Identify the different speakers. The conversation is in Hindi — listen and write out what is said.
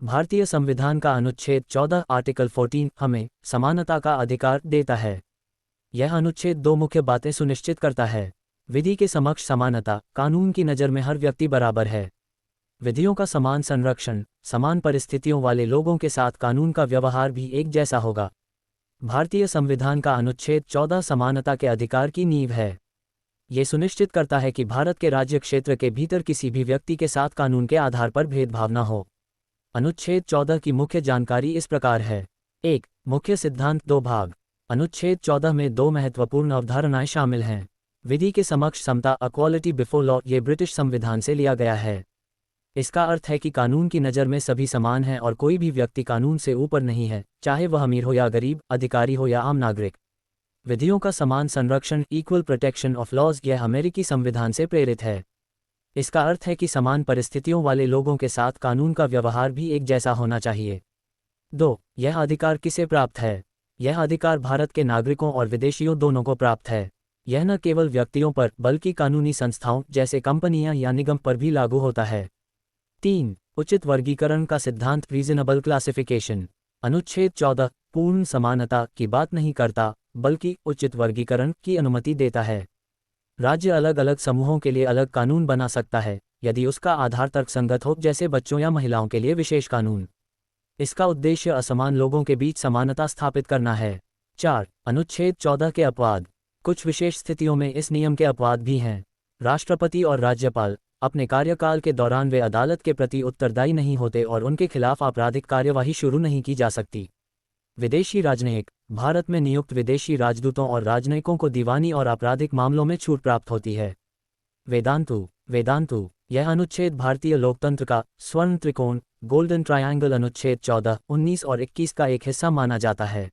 Speaker 1: भारतीय संविधान का अनुच्छेद 14 आर्टिकल 14 हमें समानता का अधिकार देता है। यह अनुच्छेद दो मुख्य बातें सुनिश्चित करता है। विधि के समक्ष समानता, कानून की नज़र में हर व्यक्ति बराबर है। विधियों का समान संरक्षण, समान परिस्थितियों वाले लोगों के साथ कानून का व्यवहार भी एक जैसा होगा। भारतीय संविधान का अनुच्छेद 14 समानता के अधिकार की नींव है। ये सुनिश्चित करता है कि भारत के राज्य क्षेत्र के भीतर किसी भी व्यक्ति के साथ कानून के आधार पर भेदभाव न हो। अनुच्छेद 14 की मुख्य जानकारी इस प्रकार है। 1. मुख्य सिद्धांत। 2 भाग। अनुच्छेद 14 में दो महत्वपूर्ण अवधारणाएं शामिल हैं। विधि के समक्ष समता, इक्वालिटी बिफोर लॉ, ये ब्रिटिश संविधान से लिया गया है। इसका अर्थ है कि कानून की नज़र में सभी समान हैं और कोई भी व्यक्ति कानून से ऊपर नहीं है, चाहे वह अमीर हो या गरीब, अधिकारी हो या आम नागरिक। विधियों का समान संरक्षण, इक्वल प्रोटेक्शन ऑफ लॉज, यह अमेरिकी संविधान से प्रेरित है। इसका अर्थ है कि समान परिस्थितियों वाले लोगों के साथ कानून का व्यवहार भी एक जैसा होना चाहिए। 2. यह अधिकार किसे प्राप्त है? यह अधिकार भारत के नागरिकों और विदेशियों दोनों को प्राप्त है। यह न केवल व्यक्तियों पर बल्कि कानूनी संस्थाओं जैसे कंपनियां या निगम पर भी लागू होता है। 3. उचित वर्गीकरण का सिद्धांत, रीजनेबल क्लासिफिकेशन। अनुच्छेद 14 पूर्ण समानता की बात नहीं करता, बल्कि उचित वर्गीकरण की अनुमति देता है। राज्य अलग अलग समूहों के लिए अलग कानून बना सकता है, यदि उसका आधार तर्कसंगत हो, जैसे बच्चों या महिलाओं के लिए विशेष कानून। इसका उद्देश्य असमान लोगों के बीच समानता स्थापित करना है। 4. अनुच्छेद 14 के अपवाद। कुछ विशेष स्थितियों में इस नियम के अपवाद भी हैं। राष्ट्रपति और राज्यपाल अपने कार्यकाल के दौरान वे अदालत के प्रति उत्तरदायी नहीं होते और उनके खिलाफ आपराधिक कार्यवाही शुरू नहीं की जा सकती। विदेशी राजनयिक, भारत में नियुक्त विदेशी राजदूतों और राजनयिकों को दीवानी और आपराधिक मामलों में छूट प्राप्त होती है। वेदांतु यह अनुच्छेद भारतीय लोकतंत्र का स्वर्ण त्रिकोण, गोल्डन ट्रायंगल, अनुच्छेद 14, 19 और 21 का एक हिस्सा माना जाता है।